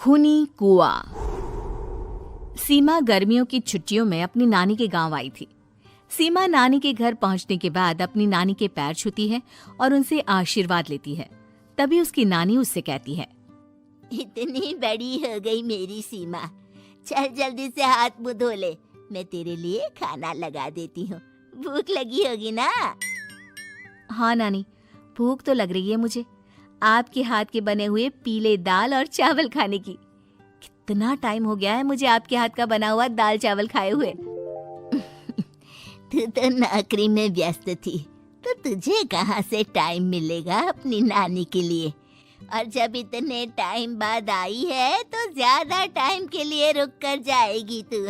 खूनी कुआं। सीमा गर्मियों की छुट्टियों में अपनी नानी के गांव आई थी। सीमा नानी के घर पहुंचने के बाद अपनी नानी के पैर छूती है और उनसे आशीर्वाद लेती है। तभी उसकी नानी उससे कहती है, इतनी बड़ी हो गई मेरी सीमा, चल जल्दी से हाथ मुंह धो ले, मैं तेरे लिए खाना लगा देती हूँ। भूख लगी होगी ना? हाँ नानी, भूख तो लग रही है मुझे, आपके हाथ के बने हुए पीले दाल और चावल खाने की। कितना टाइम हो गया है मुझे आपके हाथ का बना हुआ दाल चावल खाए हुए। तू तो नौकरी में व्यस्त थी, तो तुझे कहाँ से टाइम मिलेगा अपनी नानी के लिए? और जब इतने टाइम बाद आई है तो ज्यादा टाइम के लिए रुक कर जाएगी तू।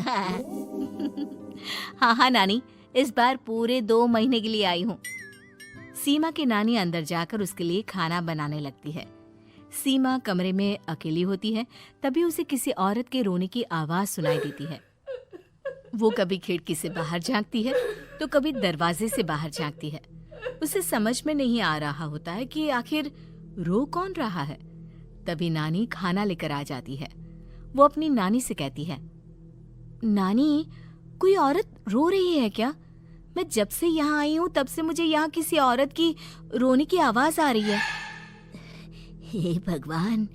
हाँ नानी, इस बार पूरे 2 महीने के लिए आई हूँ। सीमा की नानी अंदर जाकर उसके लिए खाना बनाने लगती है। सीमा कमरे में अकेली होती है, तभी उसे किसी औरत के रोने की आवाज सुनाई देती है। वो कभी खिड़की से बाहर झांकती है तो कभी दरवाजे से बाहर झांकती है। उसे समझ में नहीं आ रहा होता है कि आखिर रो कौन रहा है। तभी नानी खाना लेकर आ जाती है। वो अपनी नानी से कहती है, नानी, कोई औरत रो रही है क्या? मैं जब से यहाँ आई हूँ तब से मुझे यहाँ किसी औरत की रोने की आवाज आ रही है। हे भगवान,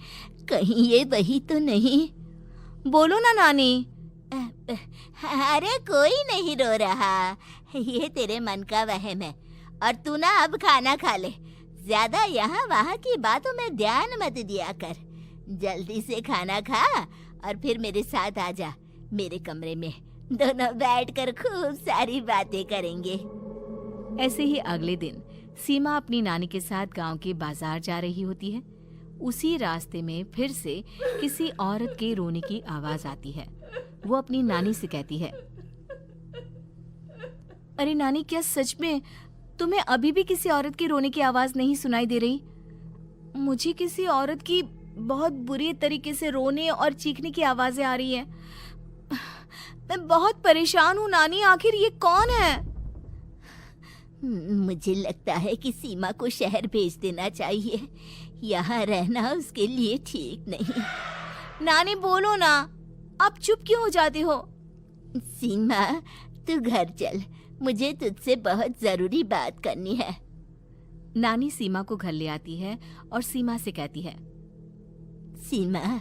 कहीं ये वही तो नहीं? बोलो ना नानी। अरे कोई नहीं रो रहा, ये तेरे मन का वहम है। और तू ना अब खाना खा ले, ज्यादा यहाँ वहाँ की बातों में ध्यान मत दिया कर। जल्दी से खाना खा और फिर मेरे साथ आ जा मेरे कमरे में, दोनों बैठकर खूब सारी बातें करेंगे। ऐसे ही अगले दिन सीमा अपनी नानी के साथ गांव के बाजार जा रही होती है। उसी रास्ते में फिर से किसी औरत के रोने की आवाज आती है। वो अपनी नानी से कहती है, अरे नानी, क्या सच में तुम्हें अभी भी किसी औरत के रोने की आवाज नहीं सुनाई दे रही? मुझे किसी औरत की बहुत बुरी तरीके से रोने और चीखने की आवाजें आ रही हैं। मैं बहुत परेशान हूँ नानी, आखिर ये कौन है? मुझे लगता है कि सीमा को शहर भेज देना चाहिए, यहाँ रहना उसके लिए ठीक नहीं। नानी बोलो ना, आप चुप क्यों हो जाते हो? सीमा, तू घर चल, मुझे तुझसे बहुत जरूरी बात करनी है। नानी सीमा को घर ले आती है और सीमा से कहती है, सीमा,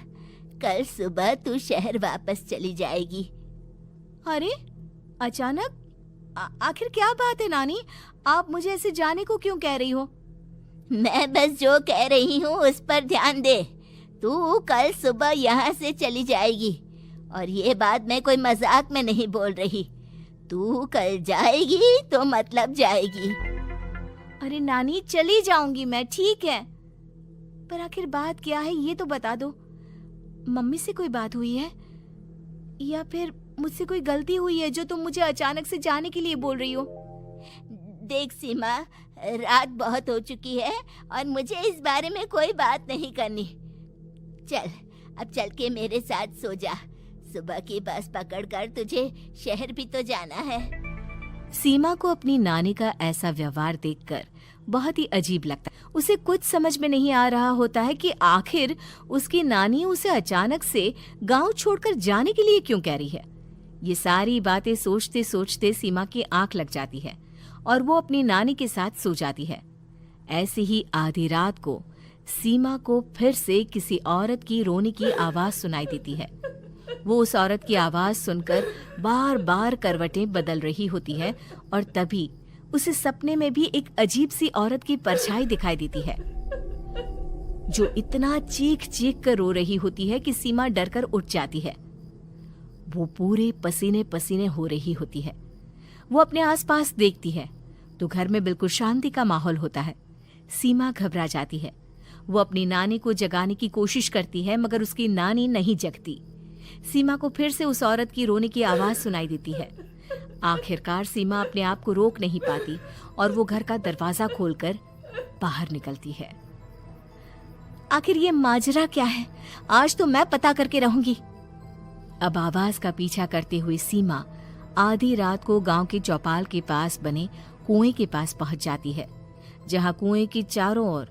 कल सुबह तू शहर वापस चली जाएगी। अरे अचानक? आखिर क्या बात है नानी, आप मुझे ऐसे जाने को क्यों कह रही हो? मैं बस जो कह रही हूँ उस पर ध्यान दे। तू कल सुबह यहाँ से चली जाएगी, और ये बात मैं कोई मजाक में नहीं बोल रही। तू कल जाएगी तो मतलब जाएगी। अरे नानी, चली जाऊंगी मैं, ठीक है, पर आखिर बात क्या है ये तो बता दो। मम्मी से कोई बात हुई है या फिर मुझसे कोई गलती हुई है जो तुम मुझे अचानक से जाने के लिए बोल रही हो? देख सीमा, रात बहुत हो चुकी है और मुझे इस बारे में कोई बात नहीं करनी। चल, अब चल के मेरे साथ सो जा। सुबह की बस पकड़कर तुझे शहर भी तो जाना है। सीमा को अपनी नानी का ऐसा व्यवहार देखकर बहुत ही अजीब लगता है। उसे कुछ समझ में नहीं आ रहा होता है कि आखिर उसकी नानी उसे अचानक से गांव छोड़कर जाने के लिए क्यों कह रही है। ये सारी बातें सोचते सोचते सीमा की आंख लग जाती है और वो अपनी नानी के साथ सो जाती है। ऐसे ही आधी रात को सीमा को फिर से किसी औरत की रोने की आवाज सुनाई देती है। वो उस औरत की आवाज सुनकर बार बार करवटें बदल रही होती है और तभी उसे सपने में भी एक अजीब सी औरत की परछाई दिखाई देती है, जो इतना चीख चीख कर रो रही होती है कि सीमा डरकर उठ जाती है। वो पूरे पसीने पसीने हो रही होती है। वो अपने आसपास देखती है तो घर में बिल्कुल शांति का माहौल होता है। सीमा घबरा जाती है। वो अपनी नानी को जगाने की कोशिश करती है, मगर उसकी नानी नहीं जगती। सीमा को फिर से उस औरत की रोने की आवाज सुनाई देती है। आखिरकार सीमा अपने आप को रोक नहीं पाती और वो घर का दरवाजा खोलकर बाहर निकलती है। आखिर ये माजरा क्या है? आज तो मैं पता करके रहूंगी। अब आवाज का पीछा करते हुए सीमा आधी रात को गांव के चौपाल के पास बने कुएं के पास पहुंच जाती है, जहां कुएं की चारों ओर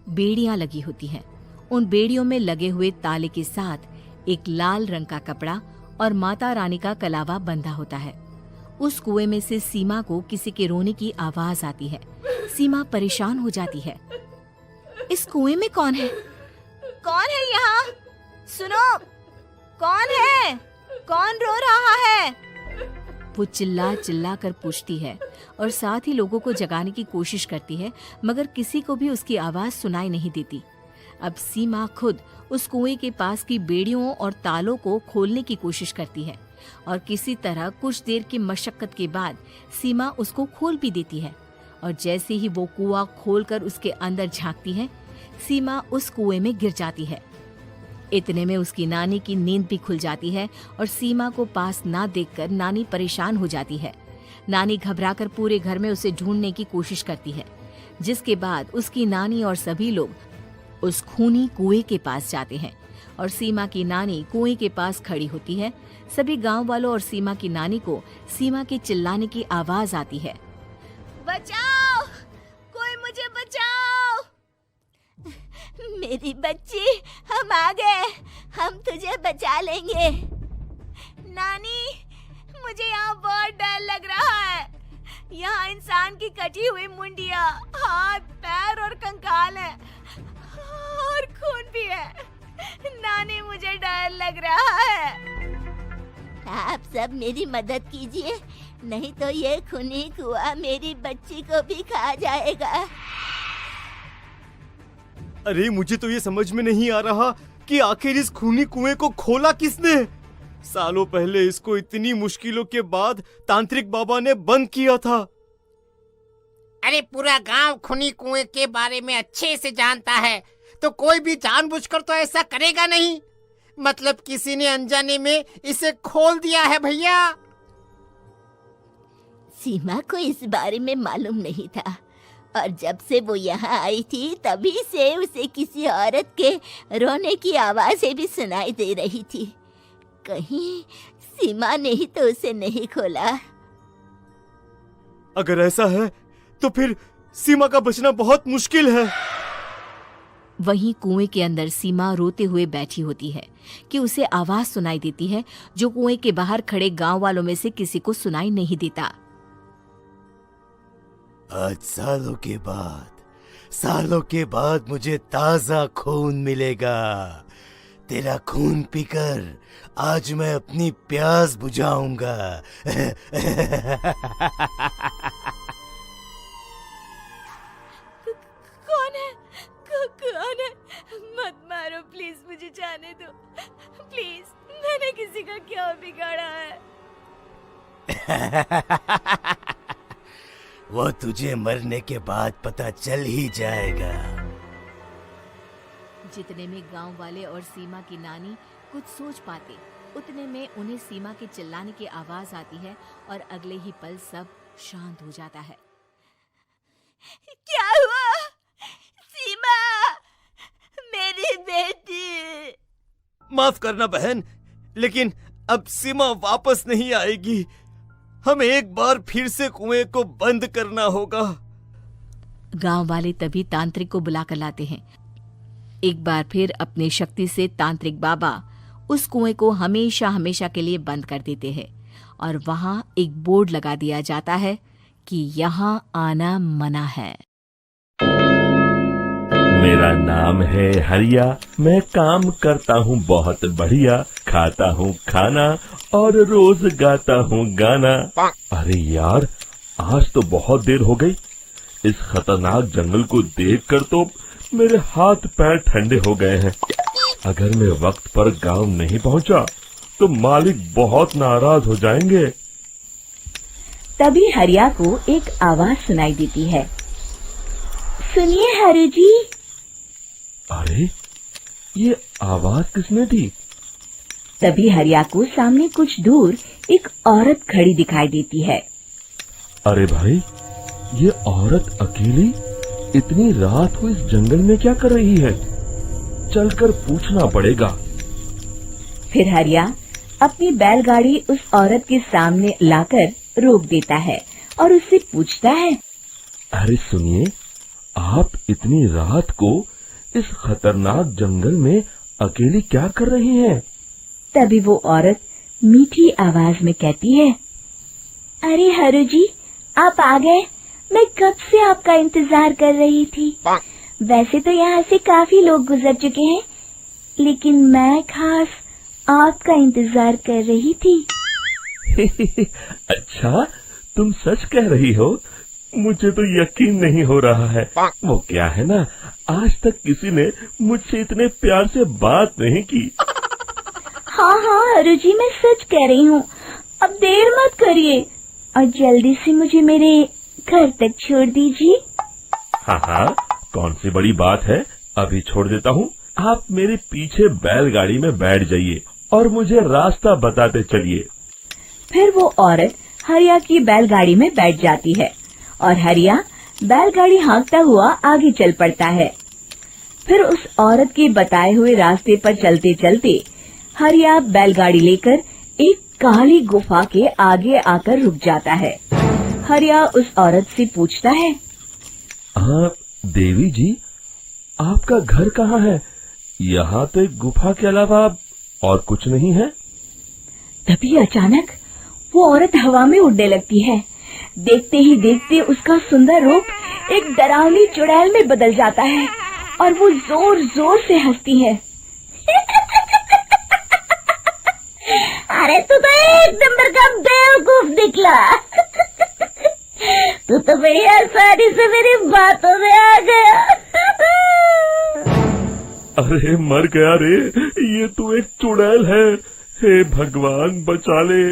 बेड़ियां लगी होती हैं। उन बेड़ियों में लगे हुए ताले के साथ एक लाल रंग का कपड़ा और माता रानी का कलावा बंधा होता है। उस कुएं में से सीमा को किसी के रोने की आवाज आती है। सीमा परेशान हो जाती है। इस कुएं में कौन है? कौन है यहाँ? सुनो, कौन है? कौन रो रहा है? वो चिल्ला चिल्ला कर पूछती है और साथ ही लोगों को जगाने की कोशिश करती है, मगर किसी को भी उसकी आवाज सुनाई नहीं देती। अब सीमा खुद उस कुएं के पास की बेड़ियों और तालों को खोलने की कोशिश करती है और किसी तरह कुछ देर की मशक्कत के बाद सीमा उसको खोल भी देती है। और जैसे ही वो कुआं खोलकर उसके अंदर झांकती है, सीमा उस कुएं में गिर जाती है। इतने में उसकी नानी की नींद भी खुल जाती है और सीमा को पास ना देखकर नानी परेशान हो जाती है। नानी घबराकर पूरे घर में उसे ढूंढने की कोशिश करती है, जिसके बाद उसकी नानी और सभी लोग उस खूनी कुएं के पास जाते हैं और सीमा की नानी कुएं के पास खड़ी होती है। सभी गांव वालों और सीमा की नानी को सीमा के चिल्लाने की आवाज आती है। बचाओ, कोई मुझे बचाओ। मेरी बच्ची, हम आ गए, हम तुझे बचा लेंगे। नानी, मुझे यहाँ बहुत डर लग रहा है। यहाँ इंसान की कटी हुई मुंडिया, हाथ, पैर और कंकाल है और खून भी है। नानी, मुझे डर लग रहा है। आप सब मेरी मदद कीजिए, नहीं तो ये खूनी कुआं मेरी बच्ची को भी खा जाएगा। अरे मुझे तो ये समझ में नहीं आ रहा कि आखिर इस खूनी कुएं को खोला किसने। सालों पहले इसको इतनी मुश्किलों के बाद तांत्रिक बाबा ने बंद किया था। अरे पूरा गांव खूनी कुएं के बारे में अच्छे से जानता है, तो कोई भी जानबूझकर तो ऐसा करेगा नहीं। मतलब किसी ने अनजाने में इसे खोल दिया है भैया। सीमा को इस बारे में मालूम नहीं था और जब से वो यहाँ आई थी तभी से उसे किसी औरत के रोने की आवाजें भी सुनाई दे रही थी। कहीं सीमा ने ही तो उसे नहीं खोला। अगर ऐसा है तो फिर सीमा का बचना बहुत मुश्किल है। वहीं कुएं के अंदर सीमा रोते हुए बैठी होती है कि उसे आवाज सुनाई देती है जो कुएं के बाहर खड़े गांव वालों में से किसी को सुनाई नहीं देता। आज सालों के बाद मुझे ताजा खून मिलेगा। तेरा खून पीकर आज मैं अपनी प्यास बुझाऊंगा। कौन है? कौन है? मत मारो प्लीज, मुझे जाने दो प्लीज। मैंने किसी का क्या बिगाड़ा है? वो तुझे मरने के बाद पता चल ही जाएगा। जितने में गांव वाले और सीमा की नानी कुछ सोच पाते, उतने में उन्हें सीमा के चिल्लाने की आवाज आती है और अगले ही पल सब शांत हो जाता है। क्या हुआ? सीमा, मेरी बेटी। माफ करना बहन, लेकिन अब सीमा वापस नहीं आएगी। हमें एक बार फिर से कुएं को बंद करना होगा। गांव वाले तभी तांत्रिक को बुलाकर लाते हैं। एक बार फिर अपनी शक्ति से तांत्रिक बाबा उस कुएं को हमेशा हमेशा के लिए बंद कर देते हैं और वहां एक बोर्ड लगा दिया जाता है कि यहाँ आना मना है। मेरा नाम है हरिया, मैं काम करता हूँ बहुत बढ़िया, खाता हूँ खाना और रोज गाता हूँ गाना। अरे यार, आज तो बहुत देर हो गई। इस खतरनाक जंगल को देखकर तो मेरे हाथ पैर ठंडे हो गए हैं। अगर मैं वक्त पर गांव नहीं पहुंचा तो मालिक बहुत नाराज हो जाएंगे। तभी हरिया को एक आवाज सुनाई देती है। सुनिए हरि जी। अरे ये आवाज किसने दी? तभी हरिया को सामने कुछ दूर एक औरत खड़ी दिखाई देती है। अरे भाई, ये औरत अकेली इतनी रात को इस जंगल में क्या कर रही है? चलकर पूछना पड़ेगा। फिर हरिया अपनी बैलगाड़ी उस औरत के सामने लाकर रोक देता है और उससे पूछता है। अरे सुनिए, आप इतनी रात को इस खतरनाक जंगल में अकेली क्या कर रही हैं? तभी वो औरत मीठी आवाज में कहती है, अरे हरु जी, आप आ गए। मैं कब से आपका इंतजार कर रही थी। वैसे तो यहाँ से काफी लोग गुजर चुके हैं, लेकिन मैं खास आपका इंतजार कर रही थी। अच्छा, तुम सच कह रही हो? मुझे तो यकीन नहीं हो रहा है। वो क्या है ना, आज तक किसी ने मुझसे इतने प्यार से बात नहीं की। हाँ हाँ हरु जी, मैं सच कह रही हूँ। अब देर मत करिए और जल्दी से मुझे मेरे घर तक छोड़ दीजिए। हाँ हाँ, कौन सी बड़ी बात है, अभी छोड़ देता हूँ। आप मेरे पीछे बैलगाड़ी में बैठ जाइए और मुझे रास्ता बताते चलिए। फिर वो औरत हरिया की बैलगाड़ी में बैठ जाती है और हरिया बैलगाड़ी हाँकता हुआ आगे चल पड़ता है। फिर उस औरत के बताए हुए रास्ते पर चलते चलते हरिया बैलगाड़ी लेकर एक काली गुफा के आगे आकर रुक जाता है। हरिया उस औरत से पूछता है, हाँ देवी जी, आपका घर कहाँ है? यहाँ तो एक गुफा के अलावा और कुछ नहीं है। तभी अचानक वो औरत हवा में उड़ने लगती है। देखते ही देखते उसका सुंदर रूप एक डरावनी चुड़ैल में बदल जाता है और वो जोर जोर से हंसती है। अरे तू तो एक नंबर का बेवकूफ निकला। तू तो बड़ी आसानी से मेरी बातों में आ गया। अरे मर गया रे, ये तो एक चुड़ैल है। हे भगवान बचा ले,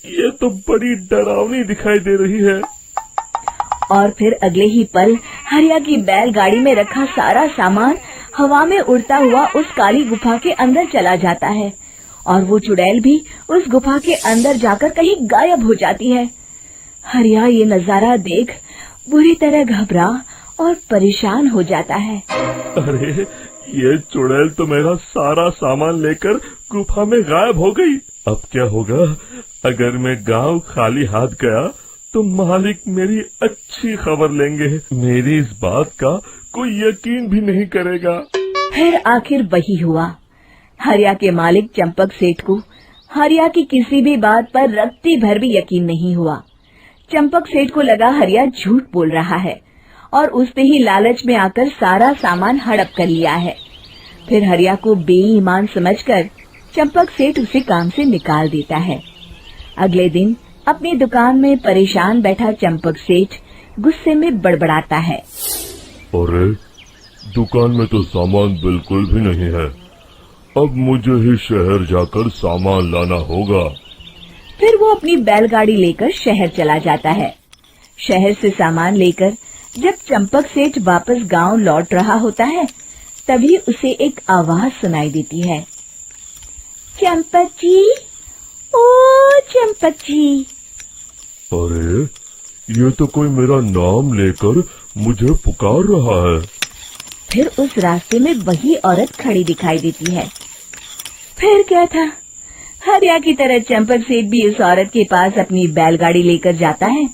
ये तो बड़ी डरावनी दिखाई दे रही है। और फिर अगले ही पल हरिया की बैलगाड़ी में रखा सारा सामान हवा में उड़ता हुआ उस काली गुफा के अंदर चला जाता है और वो चुड़ैल भी उस गुफा के अंदर जाकर कहीं गायब हो जाती है। हरिया ये नजारा देख बुरी तरह घबरा और परेशान हो जाता है। अरे ये चुड़ैल तो मेरा सारा सामान लेकर गुफा में गायब हो गई। अब क्या होगा? अगर मैं गांव खाली हाथ गया तो मालिक मेरी अच्छी खबर लेंगे। मेरी इस बात का कोई यकीन भी नहीं करेगा। फिर आखिर वही हुआ। हरिया के मालिक चंपक सेठ को हरिया की किसी भी बात पर रत्ती भर भी यकीन नहीं हुआ। चंपक सेठ को लगा हरिया झूठ बोल रहा है और उसने ही लालच में आकर सारा सामान हड़प कर लिया है। फिर हरिया को बेईमान समझकर चंपक सेठ उसे काम से निकाल देता है। अगले दिन अपनी दुकान में परेशान बैठा चंपक सेठ गुस्से में बड़बड़ाता है, अरे दुकान में तो सामान बिल्कुल भी नहीं है। अब मुझे ही शहर जाकर सामान लाना होगा। फिर वो अपनी बैलगाड़ी लेकर शहर चला जाता है। शहर से सामान लेकर जब चंपक सेठ वापस गांव लौट रहा होता है, तभी उसे एक आवाज सुनाई देती है, चंपक जी, ओ चंपक जी। अरे ये तो कोई मेरा नाम लेकर मुझे पुकार रहा है। फिर उस रास्ते में वही औरत खड़ी दिखाई देती है। फिर क्या था, हरिया की तरह चंपक सेठ भी उस औरत के पास अपनी बैलगाड़ी लेकर जाता है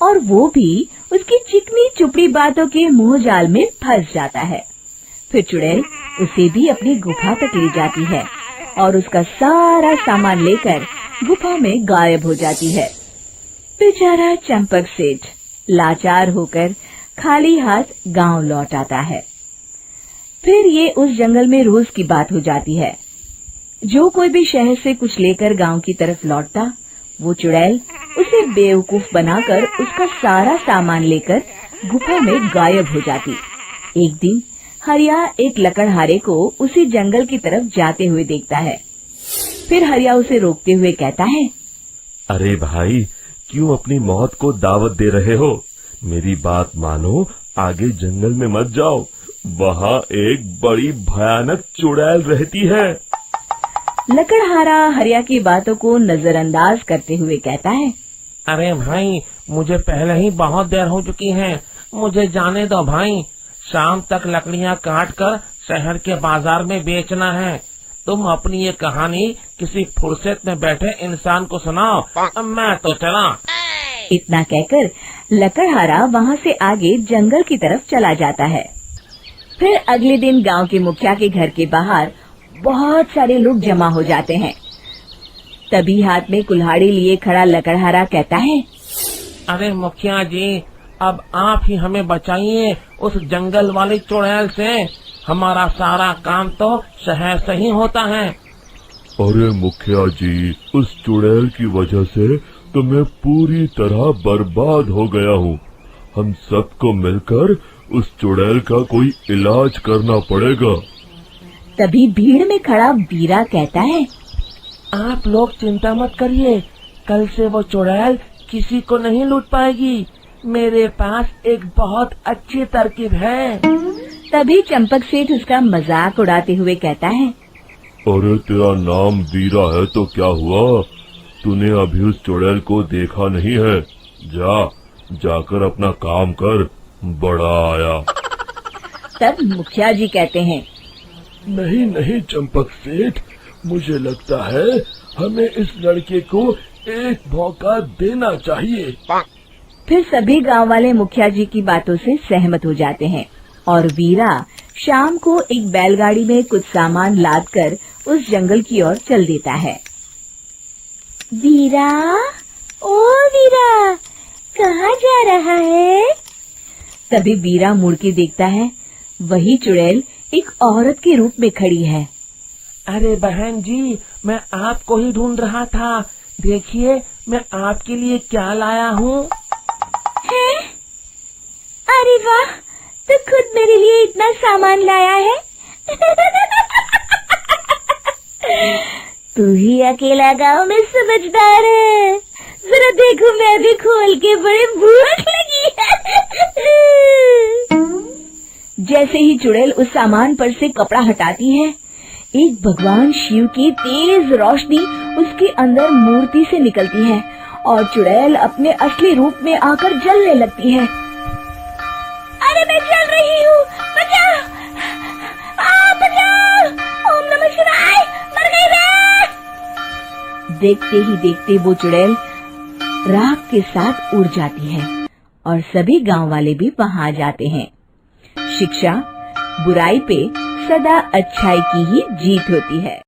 और वो भी उसकी चिकनी चुपड़ी बातों के मुंह जाल में फंस जाता है। फिर चुड़ैल उसे भी अपनी गुफा तक ले जाती है और उसका सारा सामान लेकर गुफा में गायब हो जाती है। बेचारा चंपक सेठ लाचार होकर खाली हाथ गांव लौट आता है। फिर ये उस जंगल में रोज की बात हो जाती है। जो कोई भी शहर से कुछ लेकर गांव की तरफ लौटता, वो चुड़ैल उसे बेवकूफ बनाकर उसका सारा सामान लेकर गुफा में गायब हो जाती। एक दिन हरिया एक लकड़हारे को उसी जंगल की तरफ जाते हुए देखता है। फिर हरिया उसे रोकते हुए कहता है, अरे भाई, क्यों अपनी मौत को दावत दे रहे हो? मेरी बात मानो, आगे जंगल में मत जाओ। वहाँ एक बड़ी भयानक चुड़ैल रहती है। लकड़हारा हरिया की बातों को नजरअंदाज करते हुए कहता है, अरे भाई, मुझे पहले ही बहुत देर हो चुकी है। मुझे जाने दो भाई। शाम तक लकड़ियाँ काट कर शहर के बाजार में बेचना है। तुम अपनी ये कहानी किसी फुर्सत में बैठे इंसान को सुनाओ। मैं तो चला। इतना कहकर लकड़हारा वहाँ से आगे जंगल की तरफ चला जाता है। फिर अगले दिन गांव के मुखिया के घर के बाहर बहुत सारे लोग जमा हो जाते हैं। तभी हाथ में कुल्हाड़ी लिए खड़ा लकड़हारा कहता है, अरे मुखिया जी, अब आप ही हमें बचाइए उस जंगल वाले चुड़ैल से। हमारा सारा काम तो शहर से ही होता है। अरे मुखिया जी, उस चुड़ैल की वजह से तो मैं पूरी तरह बर्बाद हो गया हूँ। हम सबको मिलकर उस चुड़ैल का कोई इलाज करना पड़ेगा। तभी भीड़ में खड़ा वीरा कहता है, आप लोग चिंता मत करिए, कल से वो चुड़ैल किसी को नहीं लूट पाएगी। मेरे पास एक बहुत अच्छी तरकीब है। तभी चंपक सेठ उसका मजाक उड़ाते हुए कहता है, अरे तेरा नाम वीरा है तो क्या हुआ? तूने अभी उस चुड़ैल को देखा नहीं है? जाकर अपना काम कर, बड़ा आया। तब मुखिया जी कहते हैं, नहीं नहीं चंपक सेठ, मुझे लगता है हमें इस लड़के को एक मौका देना चाहिए। फिर सभी गांव वाले मुखिया जी की बातों से सहमत हो जाते हैं और वीरा शाम को एक बैलगाड़ी में कुछ सामान लादकर उस जंगल की ओर चल देता है। वीरा, ओ वीरा, कहाँ जा रहा है? तभी वीरा मुड़ के देखता है, वही चुड़ैल एक औरत के रूप में खड़ी है। अरे बहन जी, मैं आपको ही ढूंढ रहा था। देखिए, मैं आपके लिए क्या लाया हूँ। हैं? अरे वाह, तो खुद मेरे लिए इतना सामान लाया है। तू ही अकेला गांव में समझदार है। जरा देखो, मैं भी खोल के, बड़े भूख लगी है। जैसे ही चुड़ैल उस सामान पर से कपड़ा हटाती है, एक भगवान शिव की तेज रोशनी उसके अंदर मूर्ति से निकलती है और चुड़ैल अपने असली रूप में आकर जलने लगती है। अरे मैं जल रही हूँ, बचाओ! बचाओ! ओम नमः शिवाय! मर गई मैं! देखते ही देखते वो चुड़ैल राख के साथ उड़ जाती है और सभी गांव वाले भी वहां जाते हैं। शिक्षा बुराई पे सदा अच्छाई की ही जीत होती है।